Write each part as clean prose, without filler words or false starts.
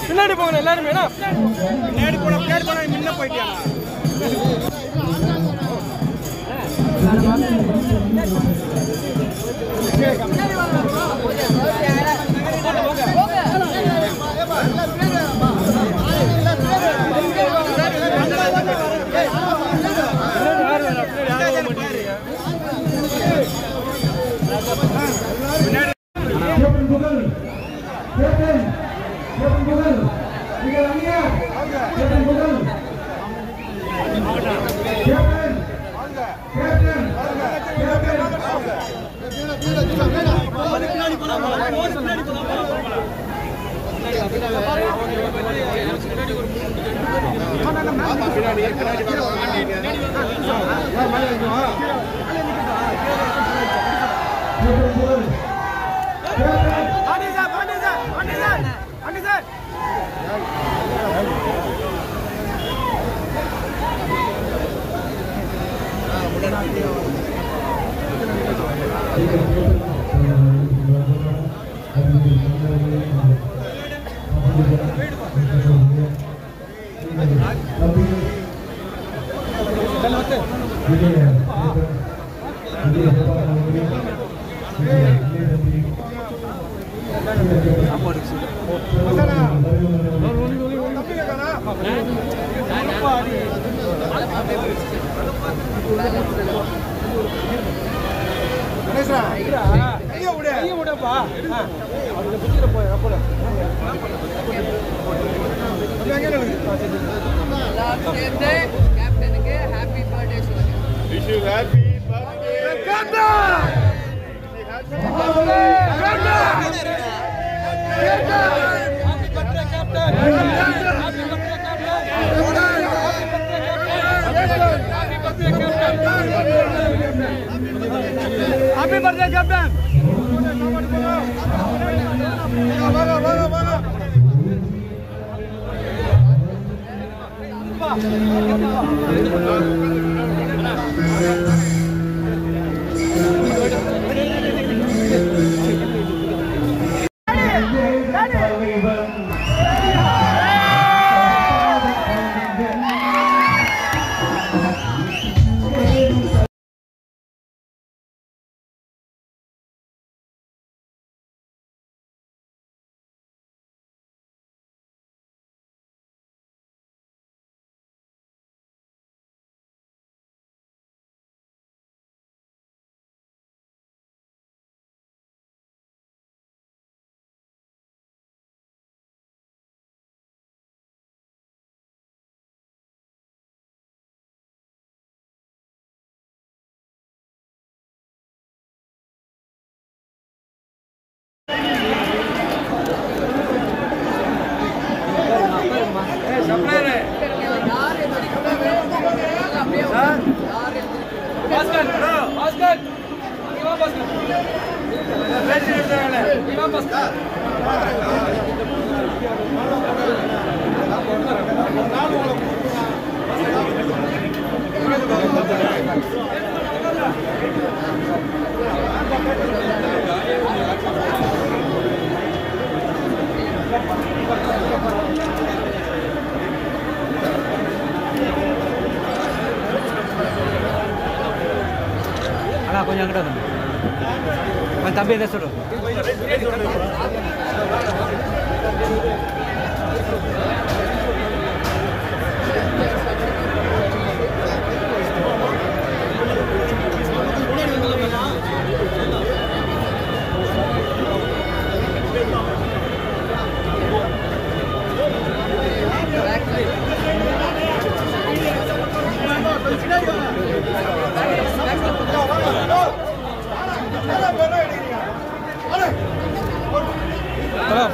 பின்னாடி போங்க எல்லாரும் வேணா பின்னாடி போனா முன்ன போயிட்டியா Happy birthday, Captain! கொஞ்சம் அங்கிட்ட வந்து தம்பி எதை சொல்கிறோம்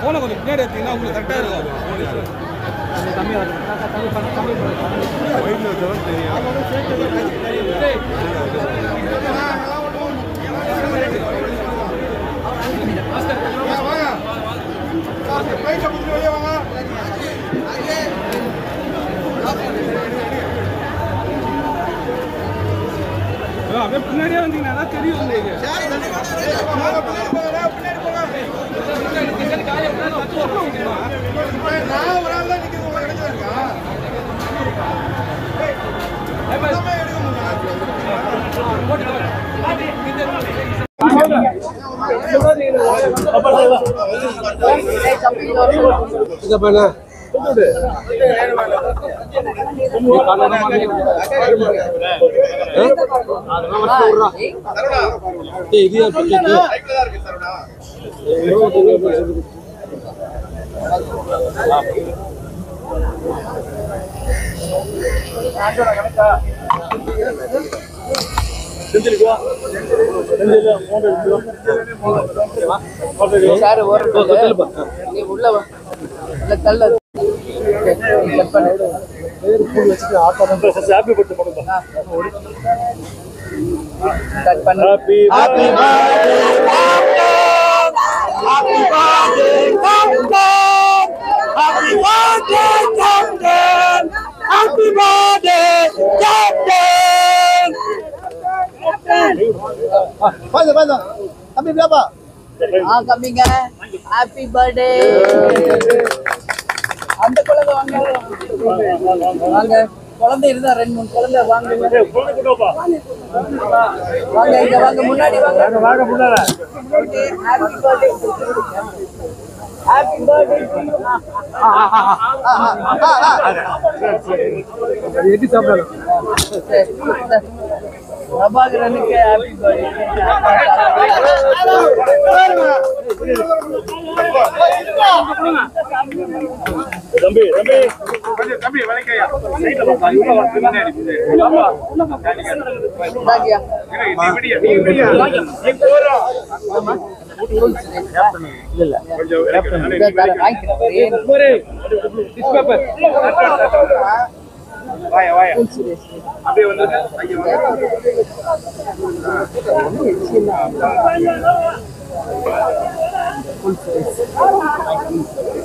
போன கொஞ்சம் பின்னாடி எடுத்தீங்கன்னா உங்களுக்கு கரெக்டாக இருக்கும் தம்பி அப்படியே பின்னாடியே வந்தீங்கன்னா தெரியும் உங்களுக்கு கம்மிங்க ஹாப்பி பர்த்டே அந்த குழந்தை வாங்க வாங்க குழந்தை இருந்தா 2-3 குழந்தை வாங்க வாங்க இங்க வாங்க முன்னாடி வாங்க ஹாப்பி பர்த்டே ஹாப்பி பர்த்டே எட்டி சாப்பிடலாம் பிரபாகரனுக்கு ஹாப்பி பர்த்டே தம்பி தம்பி கொஞ்சம் தம்பி வளைக்கையா சைடுல வா இங்க வா பின்னாடி தாகியா நீ போறா இல்ல கொஞ்சம் டிஷ் பேப்பர் வாயா வாயா அப்படியே வந்து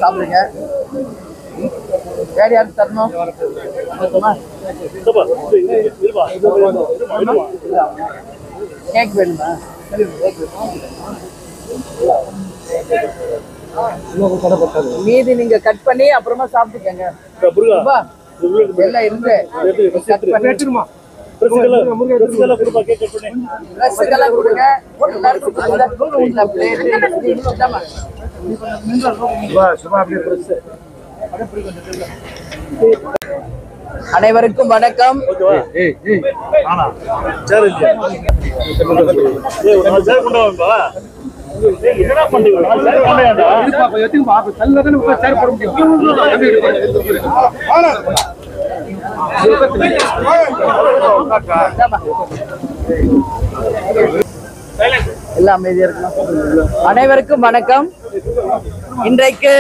சாப்பிடுங்க வேற யாரு தரணும் கேக் வேணுமா மீதி நீங்க கட் பண்ணி அப்புறமா சாப்பிட்டுக்கங்க எல்லாம் இருந்து கட் பண்ணி ட்ரெஸ்ஸுக்கெல்லாம் கொடுங்க அனைவருக்கும் வணக்கம். எல்லாம் அமைதியா இருக்கணும். அனைவருக்கும் வணக்கம். இன்றைக்கு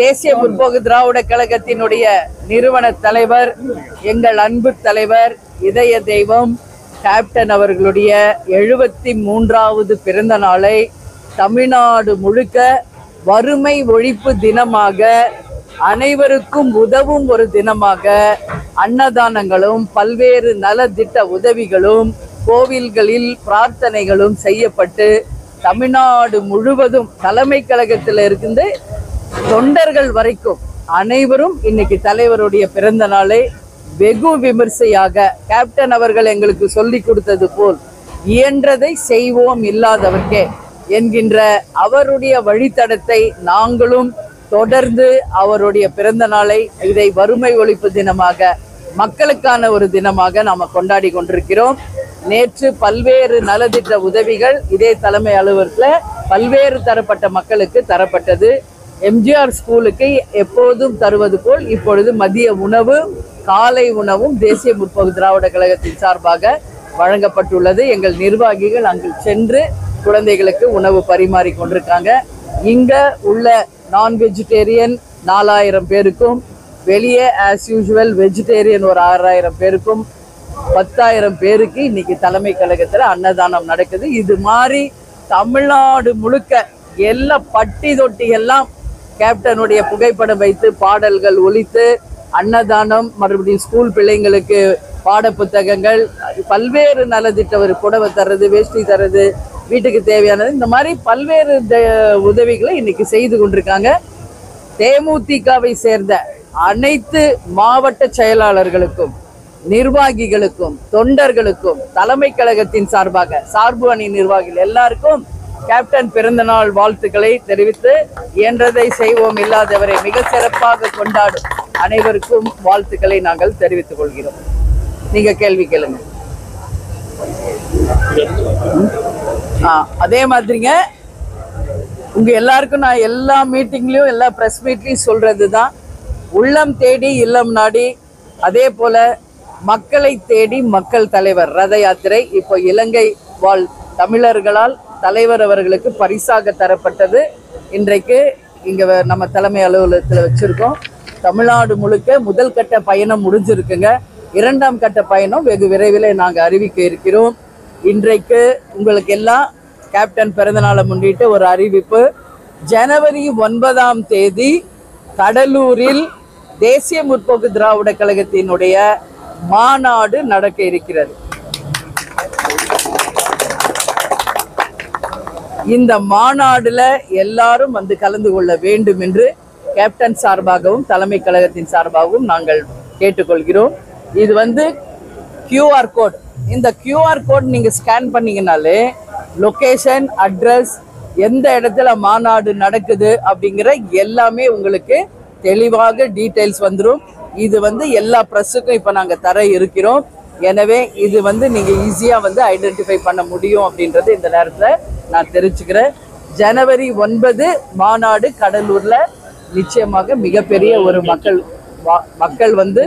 தேசிய முற்போக்கு திராவிட கழகத்தினுடைய நிறுவன தலைவர், எங்கள் அன்பு தலைவர், இதய தெய்வம் கேப்டன் அவர்களுடைய 73வது பிறந்த நாளை தமிழ்நாடு முழுக்க வறுமை ஒழிப்பு தினமாக, அனைவருக்கும் உதவும் ஒரு தினமாக அன்னதானங்களும் பல்வேறு நலத்திட்ட உதவிகளும் கோவில்களில் பிரார்த்தனைகளும் செய்யப்பட்டு தமிழ்நாடு முழுவதும் தலைமை கழகத்தில் இருந்து தொண்டர்கள் வரைக்கும் அனைவரும் இன்னைக்கு தலைவருடைய பிறந்த நாளை வெகு விமர்சையாக கேப்டன் அவர்கள் எங்களுக்கு சொல்லி கொடுத்தது போல் இயன்றதை செய்வோம் இல்லாதவர்க்கே என்கின்ற அவருடைய வழித்தடத்தை நாங்களும் தொடர்ந்து அவருடைய பிறந்த நாளை இதை வறுமை ஒழிப்பு தினமாக, மக்களுக்கான ஒரு தினமாக நாம கொண்டாடி கொண்டிருக்கிறோம். நேற்று பல்வேறு நலத்திட்ட உதவிகள் இதே தலைமை அலுவலகத்தில் பல்வேறு தரப்பட்ட மக்களுக்கு தரப்பட்டது. எம்ஜிஆர் ஸ்கூலுக்கு எப்போதும் தருவது போல் இப்பொழுது மதிய உணவு, காலை உணவும் தேசிய முற்போக்கு திராவிட கழகத்தின் சார்பாக வழங்கப்பட்டுள்ளது. எங்கள் நிர்வாகிகள் அங்கு சென்று குழந்தைகளுக்கு உணவு பரிமாறி கொண்டிருக்காங்க. இங்க உள்ள நான் வெஜிடேரியன் 4000 பேருக்கும், வெளியே ஆஸ் யூஷுவல் வெஜிடேரியன் ஒரு 6000 பேருக்கும், 10,000 பேருக்கு இன்னைக்கு தலைமை கழகத்துல அன்னதானம் நடக்குது. இது மாதிரி தமிழ்நாடு முழுக்க எல்லா பட்டி தொட்டி எல்லாம் கேப்டனுடைய புகைப்படம் வைத்து பாடல்கள் ஒலித்து அன்னதானம், மறுபடியும் ஸ்கூல் பிள்ளைங்களுக்கு பாட புத்தகங்கள், பல்வேறு நலத்திட்ட ஒரு புடவை தர்றது, வேஷ்டி தர்றது, வீட்டுக்கு தேவையானது, இந்த மாதிரி பல்வேறு உதவிகளை இன்னைக்கு செய்து கொண்டிருக்காங்க. தேமுதிகவை சேர்ந்த அனைத்து மாவட்ட செயலாளர்களுக்கும், நிர்வாகிகளுக்கும், தொண்டர்களுக்கும், தலைமை கழகத்தின் சார்பாக சார்பு அணி நிர்வாகிகள் எல்லாருக்கும் கேப்டன் பிறந்தநாள் வாழ்த்துக்களை தெரிவித்து, இயன்றதை செய்வோம் இல்லாதவரை மிக சிறப்பாக கொண்டாடும் அனைவருக்கும் வாழ்த்துக்களை நாங்கள் தெரிவித்துக் கொள்கிறோம். நீங்க கேள்வி கேளுங்க. அதே மாதிரிங்க உங்க எல்லாருக்கும் நான் எல்லா மீட்டிங்லயும் எல்லா பிரஸ் மீட்லயும் சொல்றதுதான், உள்ளம் தேடி இல்லம் நாடி, அதே போல மக்களை தேடி மக்கள் தலைவர் ரத யாத்திரை இப்போ இலங்கை வாழ் தமிழர்களால் தலைவர் அவர்களுக்கு பரிசாக தரப்பட்டது. இன்றைக்கு இங்க நம்ம தலைமை அலுவலகத்தில் வச்சிருக்கோம். தமிழ்நாடு முழுக்க முதல் கட்ட பயணம் முடிஞ்சிருக்குங்க. 2ஆம் கட்ட பயணம் வெகு விரைவில் நாங்கள் அறிவிக்க இருக்கிறோம். இன்றைக்கு உங்களுக்கு எல்லாம் கேப்டன் பிறந்தநாளை முன்னிட்டு ஒரு அறிவிப்பு. ஜனவரி 9ஆம் தேதி கடலூரில் தேசிய முற்போக்கு திராவிட கழகத்தினுடைய மாநாடு நடக்க இருக்கிறது. இந்த மாநாடுல எல்லாரும் வந்து கலந்து கொள்ள வேண்டும் என்று கேப்டன் சார்பாகவும் தலைமை கழகத்தின் சார்பாகவும் நாங்கள் கேட்டுக்கொள்கிறோம். இது வந்து QR கோட். இந்த QR கோட் நீங்க ஸ்கேன் பண்ணீங்கனாலே லொகேஷன், அட்ரஸ், எந்த இடத்துல மாநாடு நடக்குது அப்படிங்கிற எல்லாமே உங்களுக்கு தெளிவாக டீடைல்ஸ் வந்துடும். இது வந்து எல்லா ப்ரெஸ்ஸுக்கும் இப்போ நாங்கள் தர இருக்கிறோம். எனவே இது வந்து நீங்கள் ஈஸியாக வந்து ஐடென்டிஃபை பண்ண முடியும் அப்படின்றது இந்த நேரத்தில் நான் தெரிஞ்சுக்கிறேன். ஜனவரி 9 மாநாடு கடலூரில் நிச்சயமாக மிகப்பெரிய ஒரு மக்கள் வந்து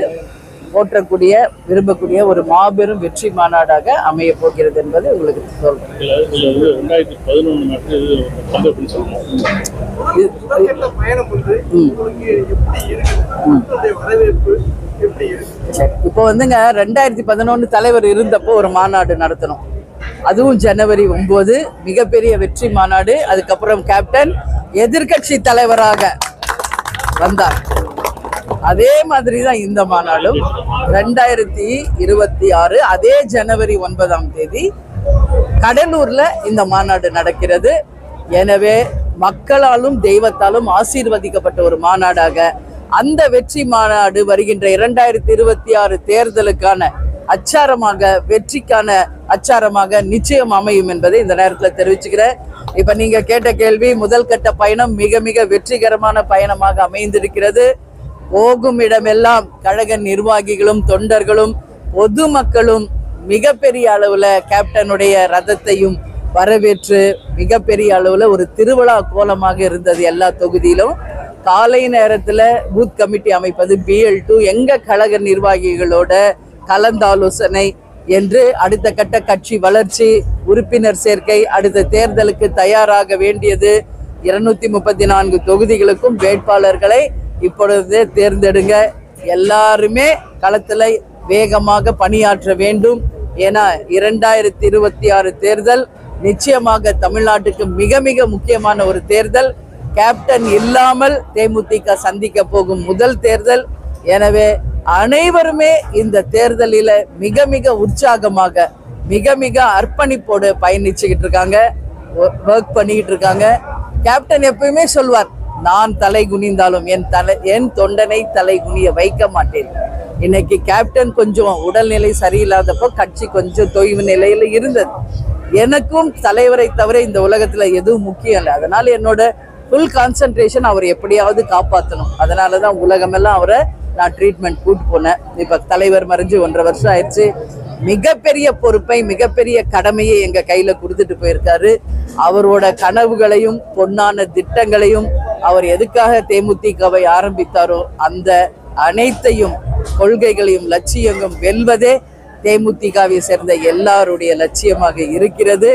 போற்றக்கூடிய, விரும்பக்கூடிய ஒரு மாபெரும் வெற்றி மாநாடாக அமைய போகிறது என்பது உங்களுக்கு சொல்றேன். இப்போ வந்துங்க 2011 தலைவர் இருந்தப்போ ஒரு மாநாடு நடத்தணும். அதுவும் ஜனவரி 9 மிகப்பெரிய வெற்றி மாநாடு. அதுக்கப்புறம் கேப்டன் எதிர்கட்சி தலைவராக வந்தார். அதே மாதிரி தான் இந்த மாநாடும் 2026 அதே ஜனவரி 9ஆம் தேதி கடலூர்ல இந்த மாநாடு நடக்கிறது. எனவே மக்களாலும் தெய்வத்தாலும் ஆசீர்வதிக்கப்பட்ட ஒரு மாநாடாக அந்த வெற்றி மாநாடு வருகின்ற 2026 தேர்தலுக்கான அச்சாரமாக, வெற்றிக்கான அச்சாரமாக நிச்சயம் அமையும் என்பதை இந்த நேரத்தில் தெரிவிச்சுக்கிறேன். இப்ப நீங்க கேட்ட கேள்வி, முதல் கட்ட பயணம் மிக மிக வெற்றிகரமான பயணமாக அமைந்திருக்கிறது. போகும் இடமெல்லாம் கழக நிர்வாகிகளும், தொண்டர்களும், பொதுமக்களும் மிகப்பெரிய அளவுல கேப்டனுடைய ரதத்தையும் வரவேற்று மிகப்பெரிய அளவுல ஒரு திருவிழா கோலமாக இருந்தது. எல்லா தொகுதியிலும் காலை நேரத்துல பூத் கமிட்டி அமைப்பது, BL2 எங்க கழக நிர்வாகிகளோட கலந்தாலோசனை என்று அடுத்த கட்ட கட்சி வளர்ச்சி, உறுப்பினர் சேர்க்கை, அடுத்த தேர்தலுக்கு தயாராக வேண்டியது. 234 தொகுதிகளுக்கும் வேட்பாளர்களை இப்பொழுதே தேர்ந்தெடுங்க. எல்லாருமே களத்துல வேகமாக பணியாற்ற வேண்டும். ஏன்னா 2026 தேர்தல் நிச்சயமாக தமிழ்நாட்டுக்கு மிக மிக முக்கியமான ஒரு தேர்தல். கேப்டன் இல்லாமல் தேமுதிக சந்திக்க போகும் முதல் தேர்தல். எனவே அனைவருமே இந்த தேர்தலில மிக மிக உற்சாகமாக, மிக மிக அர்ப்பணிப்போடு பயணிச்சுக்கிட்டு இருக்காங்க, ஒர்க் பண்ணிக்கிட்டு இருக்காங்க. கேப்டன் எப்பயுமே சொல்வார், நான் தலை குனிந்தாலும் என் தொண்டனை தலை குனிய வைக்க மாட்டேன். இன்னைக்கு கேப்டன் கொஞ்சம் உடல்நிலை சரியில்லாதப்போ கட்சி கொஞ்சம் தொய்வு நிலையில இருந்தது. எனக்கும் தலைவரை தவிர இந்த உலகத்துல எதுவும் முக்கியம் இல்லை. அதனால என்னோட ஃபுல் கான்சன்ட்ரேஷன் அவர் எப்படியாவது காப்பாற்றணும். அதனாலதான் உலகமெல்லாம் அவரை நான் ட்ரீட்மெண்ட் கூட்டு போனேன். இப்ப தலைவர் மறைஞ்சு 1.5 வருஷம் ஆயிடுச்சு. மிகப்பெரிய பொறுப்பை, மிகப்பெரிய கடமையை எங்க கையில கொடுத்துட்டு போயிருக்காரு. அவரோட கனவுகளையும் பொன்னான திட்டங்களையும் அவர் எதுக்காக தேமுதிகவை ஆரம்பித்தாரோ அந்த அனைத்தையும் கொள்கைகளையும் லட்சியங்களும் வெல்வதே தேமுதிகவை சேர்ந்த எல்லாருடைய லட்சியமாக இருக்கிறது.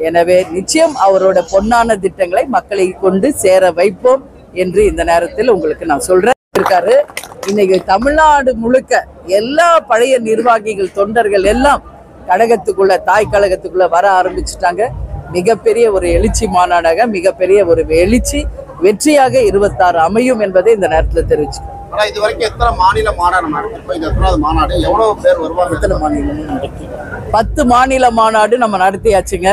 எனவே நிச்சயம் அவரோட பொன்னான திட்டங்களை மக்களை கொண்டு சேர வைப்போம் என்று இந்த நேரத்தில் உங்களுக்கு நான் சொல்றேன். இருக்காரு இன்னைக்கு தமிழ்நாடு முழுக்க எல்லா பழைய நிர்வாகிகள் தொண்டர்கள் எல்லாம் கழகத்துக்குள்ள, தாய் கழகத்துக்குள்ள வர ஆரம்பிச்சுட்டாங்க. மிகப்பெரிய ஒரு எழுச்சி மாநாடாக, மிகப்பெரிய ஒரு எழுச்சி வெற்றியாக 26 அமையும் என்பதை இந்த நேரத்தில் தெரிவிச்சு. இது வரைக்கும் எத்தனை மாநில மாநாடு நடத்திருக்கோம்? இந்த எத்தனாவது மாநாடு? எவ்வளவு பேர் வருவாங்க? எத்தனை மாநிலம்? 10 மாநில மாநாடு நம்ம நடத்தியாச்சுங்க.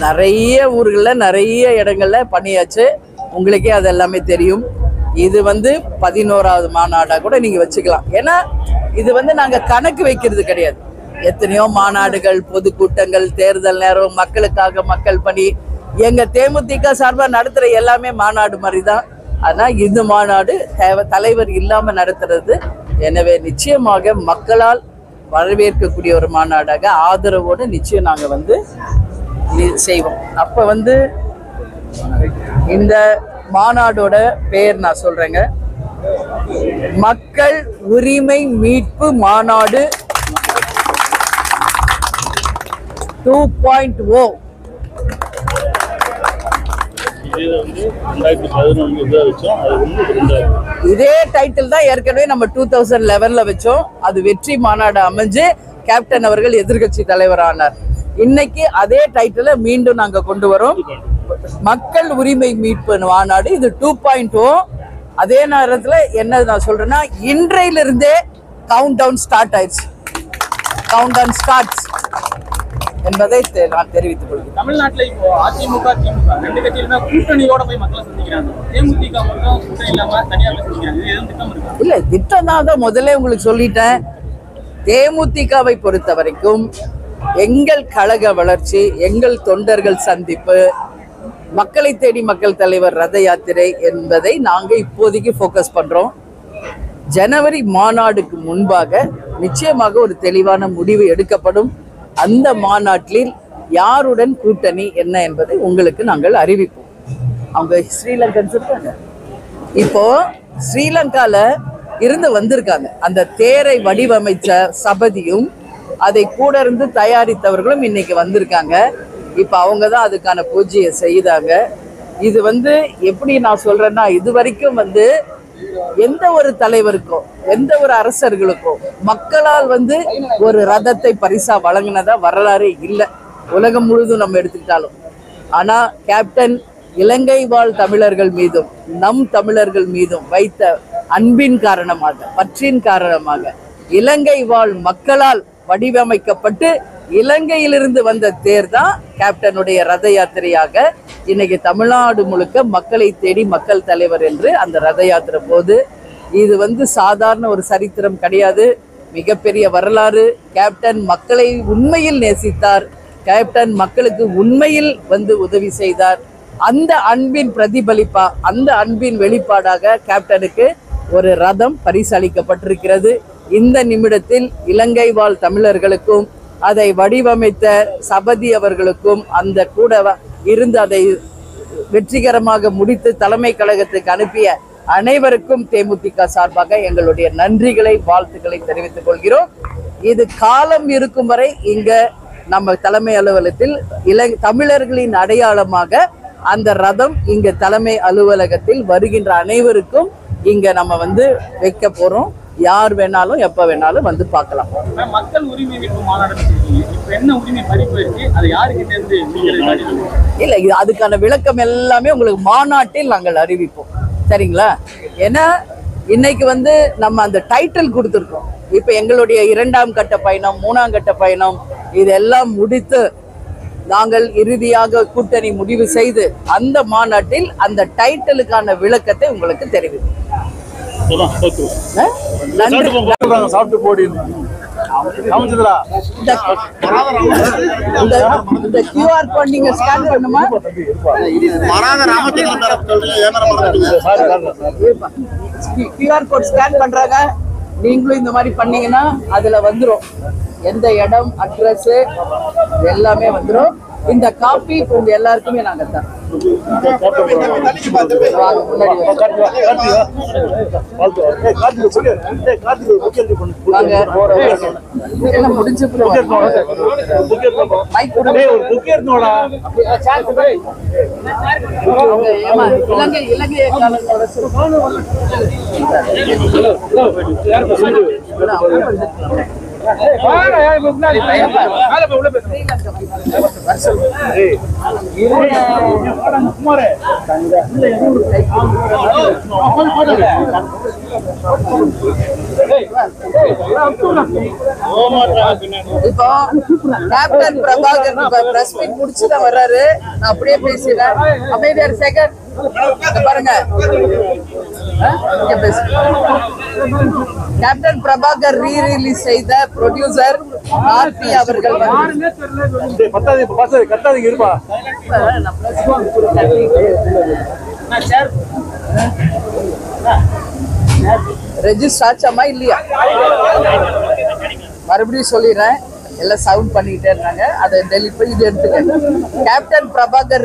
நிறைய ஊர்களில் நிறைய இடங்கள்ல பண்ணியாச்சு. உங்களுக்கே அது எல்லாமே தெரியும். இது 11வது மாநாடா கூட நீங்க வச்சுக்கலாம். ஏன்னா இது நாங்க கணக்கு வைக்கிறது கிடையாது. எத்தனையோ மாநாடுகள், பொதுக்கூட்டங்கள், தேர்தல் நேரம், மக்களுக்காக மக்கள் பணி, எங்க தேமுதிக சார்பா நடத்துற எல்லாமே மாநாடு மாதிரி தான். ஆனா இந்த மாநாடு தலைவர் இல்லாம நடத்துறது. எனவே நிச்சயமாக மக்களால் வரவேற்கக்கூடிய ஒரு மாநாடாக ஆதரவோடு நிச்சயம் நாங்க செய்வோம். அப்ப இந்த மாநாடோட பேர் நான் சொல்றேங்க, மக்கள் உரிமை மீட்பு மாநாடு 2.0. இதே டைட்டில் தான் ஏற்கனவே நம்ம 2011ல வச்சோம். அது வெற்றி மாநாடு அமைஞ்சு கேப்டன் அவர்கள் எதிர்கட்சி தலைவர் ஆனார். இன்னைக்கு அதே டைட்டில மீண்டும் நாங்க கொண்டு வரோம், மக்கள் உரிமை மீட்பு மாநாடு. இது 2.0. அதே நேரத்துல என்ன நான் சொல்றேன்னா, இன்றையிலிருந்தே கவுண்ட் டவுன் ஸ்டார்ட் ஆயிடுச்சு. கவுண்ட் டவுன் ஸ்டார்ட்ஸ் என்பதை நான் தெரிவித்துக் கொள்கிறேன். தமிழ்நாட்டில் இப்போ அதிமுக, திமுக 2 கட்சியிலுமே கூட்டணியோட போய் மக்களை சந்திக்கிறாங்க. தேமுதிக மட்டும் கூட்டணி இல்லாம தனியாக சந்திக்கிறாங்க. இது எதுவும் திட்டம் இருக்கா? இல்ல, திட்டம் தான் முதல்ல உங்களுக்கு சொல்லிட்டேன். தேமுதிகவை பொறுத்த வரைக்கும் எங்கள் கழக வளர்ச்சி, எங்கள் தொண்டர்கள் சந்திப்பு, மக்களை தேடி மக்கள் தலைவர் ரத யாத்திரை என்பதை நாங்க இப்போதைக்கு போக்கஸ் பண்றோம். ஜனவரி மாநாடுக்கு முன்பாக நிச்சயமாக ஒரு தெளிவான முடிவு எடுக்கப்படும். அந்த மாநாட்டில் யாருடன் கூட்டணி என்ன என்பதை உங்களுக்கு நாங்கள் அறிவிப்போம். அவங்க ஸ்ரீலங்கன் சொல்றாங்க, இப்போ ஸ்ரீலங்கால இருந்து வந்திருக்காங்க. அந்த தேரை வடிவமைச்ச சபதியும் அதை கூட இருந்து தயாரித்தவர்களும் இன்னைக்கு வந்திருக்காங்க. இப்ப அவங்க தான் அதுக்கான பூஜையை செய்தாங்க. இது எப்படி நான் சொல்றேன்னா, இது வரைக்கும் எந்த ஒரு தலைவருக்கும், எந்த ஒரு அரசர்களுக்கும் மக்களால் ஒரு ரதத்தை பரிசா வழங்கினதா வரலாறே இல்லை, உலகம் முழுதும் நம்ம எடுத்துக்கிட்டாலும். ஆனா கேப்டன் இலங்கை வாழ் தமிழர்கள் மீதும் நம் தமிழர்கள் மீதும் வைத்த அன்பின் காரணமாக, பற்றின் காரணமாக, இலங்கை வாழ் மக்களால் வடிவமைக்கப்பட்டு இலங்கையிலிருந்து வந்த தேர் தான் கேப்டனுடைய ரத யாத்திரையாக இன்னைக்கு தமிழ்நாடு முழுக்க மக்களை தேடி மக்கள் தலைவர் என்று அந்த ரத யாத்திரை போது. இது சாதாரண ஒரு சரித்திரம் கிடையாது, மிகப்பெரிய வரலாறு. கேப்டன் மக்களை உண்மையில் நேசித்தார். கேப்டன் மக்களுக்கு உண்மையில் உதவி செய்தார். அந்த அன்பின் பிரதிபலிப்பா, அந்த அன்பின் வெளிப்பாடாக கேப்டனுக்கு ஒரு ரதம் பரிசளிக்கப்பட்டிருக்கிறது. இந்த நிமிடத்தில் இலங்கை வாழ் தமிழர்களுக்கும் அதை வடிவமைத்த சபதி அவர்களுக்கும் அந்த கூட இருந்து அதை வெற்றிகரமாக முடித்து தலைமை கழகத்துக்கு அனுப்பிய அனைவருக்கும் தேமுதிக சார்பாக எங்களுடைய நன்றிகளை, வாழ்த்துக்களை தெரிவித்துக் கொள்கிறோம். இது காலம் இருக்கும் வரை இங்க நம்ம தலைமை அலுவலகத்தில் தமிழர்களின் அடையாளமாக அந்த ரதம் இங்க தலைமை அலுவலகத்தில் வருகின்ற அனைவருக்கும் இங்க நம்ம வைக்க போறோம். யார் வேணாலும் எப்ப வேணாலும் பார்க்கலாம். மக்கள் உரிமை மீட்பு மாநாடு என்ன உரிமை பறிப்பு இருக்கு, அது யாருக்கிட்ட இருந்து இல்ல, இது அதுக்கான விளக்கம் எல்லாமே உங்களுக்கு மாநாட்டில் நாங்கள் அறிவிப்போம். சரிங்களா? ஏன்னா இன்னைக்கு நம்ம அந்த டைட்டில் கொடுத்துருக்கோம். இப்ப எங்களுடைய 2ஆம் கட்ட பயணம், 3ஆம் கட்ட பயணம் இதெல்லாம் முடித்து நாங்கள் இறுதியாக கூட்டணி முடிவு செய்து அந்த மாநாட்டில் அந்த டைட்டிலுக்கான விளக்கத்தை உங்களுக்கு தெரிவிப்போம். நன்றி. சாப்பிட்டு போடி அமைச்சதுடா இந்த QR கோட் நீங்க ஸ்கேன் பண்ணுமா? மறாத ராமச்சந்திரன் பேரை சொல்றீங்க, ஏன் மறந்துட்டீங்க? QR கோட் ஸ்கேன் பண்றாங்க. நீங்களும் இந்த மாதிரி பண்ணீங்கன்னா அதுல வந்துரும் எந்த இடம், அட்ரஸ் எல்லாமே வந்துரும். இந்த காப்பி உங்க எல்லாருக்குமே நாங்க தரோம். வாங்க, முன்னாடி வாங்க. எல்லாம் முடிஞ்ச இலங்கை இப்போ கேப்டன் பிரபாகர் பிரஸ் மீட் முடிச்சுட்டு வர்றாரு. நான் அப்படியே பேசுறேன். அமைதியா செகண்ட் பாருங்க. கேப்டன் பிரபாகர் ரீரிலீஸ் செய்த ப்ரொடியூசர் ஆர்பி அவர்கள் ரெஜிஸ்டர் ஆச்சாமா இல்லையா? மறுபடியும் சொல்லிடுறேன். எல்லாம் சவுண்ட் பண்ணிட்டே இருந்தாங்க. அதை டெலிட் பண்ணி இது எடுத்துக்க. கேப்டன் பிரபாகர்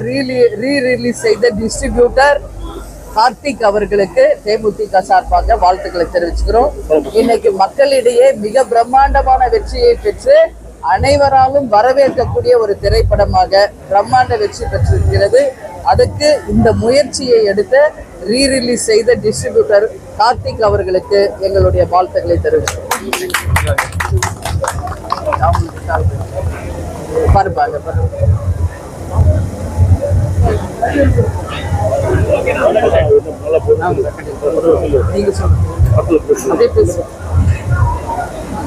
ரீரிலீஸ் செய்த டிஸ்ட்ரிபியூட்டர் கார்த்திக் அவர்களுக்கு தேமுதிக சார்பாக வாழ்த்துக்களை தெரிவிச்சுக்கிறோம். இன்னைக்கு மக்களிடையே மிக பிரம்மாண்டமான வெற்றியை பெற்று அனைவராலும் வரவேற்கக்கூடிய ஒரு திரைப்படமாக பிரம்மாண்ட வெற்றி பெற்றிருக்கிறது. அதுக்கு இந்த முயற்சியை எடுத்து ரீரிலீஸ் செய்த டிஸ்ட்ரிபியூட்டர் கார்த்திக் அவர்களுக்கு எங்களுடைய வாழ்த்துக்களை தெரிவிக்கிறோம். பாருப்பாங்க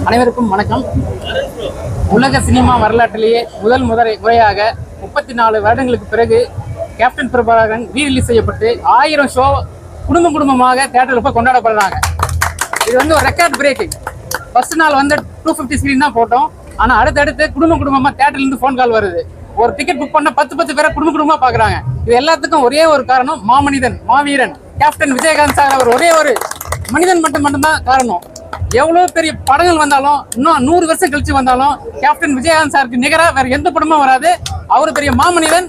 அனைவருக்கும் வணக்கம். உலக சினிமா வரலாற்றிலேயே முறையாக 34 வருடங்களுக்கு பிறகு கேப்டன் பிரபாகரன் ரீரிலீஸ் செய்யப்பட்டு 1000 ஷோ குடும்பமாக தியேட்டரில் போய் கொண்டாடப்படுறாங்க. இது வந்து ஒரு ரெக்கார்ட் பிரேக்கிங். ஃபர்ஸ்ட் நாள் வந்து 250 ஸ்கிரீன் தான் போட்டோம். ஆனால் அடுத்தடுத்து குடும்பமாக தியேட்டர்லேருந்து ஃபோன் கால் வருது. ஒரு டிக்கெட் புக் பண்ண 10 பேரை குடும்பமாக பார்க்குறாங்க. இது எல்லாத்துக்கும் ஒரே ஒரு காரணம், மாமனிதன், மாவீரன் கேப்டன் விஜயகாந்த் சார். அவர் ஒரே ஒரு மனிதன் மட்டும்தான் காரணம். எவ்வளோ பெரிய படங்கள் வந்தாலும், இன்னும் 100 வருஷம் கழிச்சு வந்தாலும் கேப்டன் விஜயகாந்த் சாருக்கு நிகராக வேற எந்த படமும் வராது. அவர் பெரிய மாமனிதன்.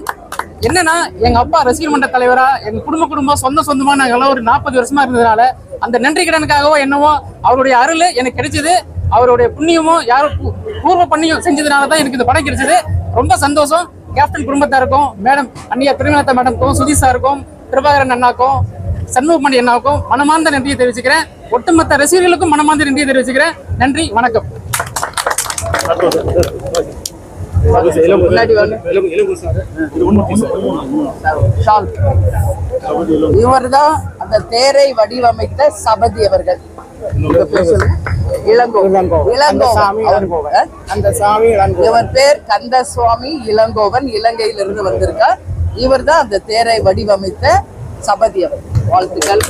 என்னன்னா, எங்க அப்பா ரசிகர் மன்ற தலைவரா, எங்க குடும்பம் சொந்தமா நாங்கெல்லாம் ஒரு 40 வருஷமா இருந்ததுனால அந்த நன்றி கடனுக்காகவோ என்னவோ அவருடைய அருள் எனக்கு கிடைச்சது. அவருடைய புண்ணியமோ யாரும் பூர்வ பண்ணியும் செஞ்சதுனாலதான் எனக்கு இந்த படம் கிடைச்சது. ரொம்ப சந்தோஷம். கேப்டன் குடும்பத்தாருக்கும், மேடம் அன்னியா திருமணத்த மேடம்க்கும், சுதீஷ் சாருக்கும், பிரபாகரன் அண்ணாக்கும், சண்முகமணி அண்ணாவுக்கும் மனமார்ந்த நன்றியை தெரிவிச்சுக்கிறேன். ஒட்டுமொத்த ரசிகர்களுக்கும் மனமார்ந்த நன்றியை தெரிவிச்சுக்கிறேன். நன்றி, வணக்கம். இவர்தான் அந்த தேரை வடிவமைத்த சபதி அவர்கள். இவர் பேர் கந்தசுவாமி இளங்கோவன். இலங்கையிலிருந்து வந்திருக்கார். இவர் தான் அந்த தேரை வடிவமைத்த சபதி அவர். வாழ்த்துக்கள்.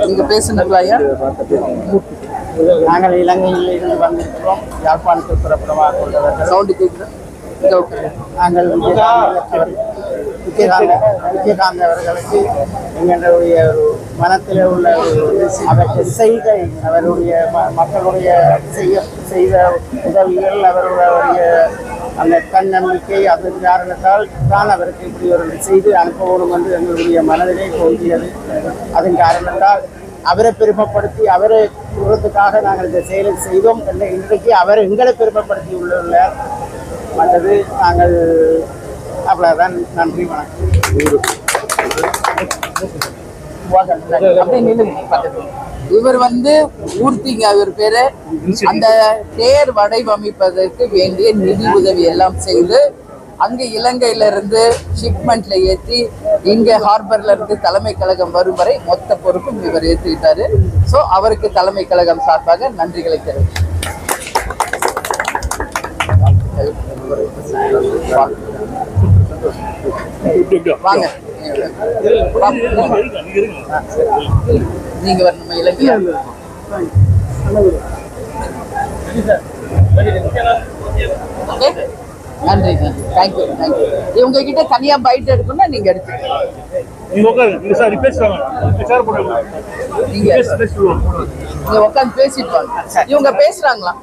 நீங்க பேசுனீங்களா? நாங்கள் இலங்கையில் இருந்து வந்திருக்கிறோம். யாழ்ப்பாணத்தில் புறப்படமாக கொண்டவர்கள். சவுண்டு கேட்குது. நாங்கள் விஜயகாந்த் அவர்களுக்கு எங்களுடைய ஒரு மனத்தில் உள்ள அவருடைய செய்கை, அவருடைய மக்களுடைய செய்த உதவிகள், அவருடைய அந்த தன்னம்பிக்கை, அதன் காரணத்தால் தான் அவருக்கு இப்படி ஒரு செய்து அனுப்பணும் என்று எங்களுடைய மனதிலே தோன்றியது. அதன் காரணத்தால் அவரை பெருமைப்படுத்தி அவரை கூறத்துக்காக நாங்கள் இந்த செயலை செய்தோம். இன்றைக்கு அவர் எங்களை பெருமைப்படுத்தி உள்ளார். மற்றது நாங்கள் அவ்வளவுதான். நன்றி, வணக்கம். இவர் வந்து ஊர்த்திங்க, அவர் பேரு. அந்த தேர் வடிவமைப்பதற்கு வேண்டிய நிதி உதவி எல்லாம் செய்து அங்க இலங்கையில இருந்து ஷிப்மெண்ட்ல ஏற்றி இங்க ஹார்பர்ல இருந்து தலைமை கழகம் வரும் வரை மொத்த பொறுப்பும் இவர் ஏற்றிட்டாரு. சோ அவருக்கு தலைமை கழகம் சார்பாக நன்றிகளை தெரிவிக்கிறேன். வாங்க. நீங்க வரணுமா இலக்கியா? ஓகே, நன்றி சார், தேங்க்யூ தேங்க்யூ. இவங்க கிட்ட தனியா பைட் எடுக்கணும்னா நீங்க எடுத்துக்கோங்க. நீங்க உட்காருங்க சார், பேசுறாங்க ஷேர் பண்ணுங்க. நீங்க உட்காந்து பேசிட்டு வாங்க. இவங்க பேசுறாங்களா?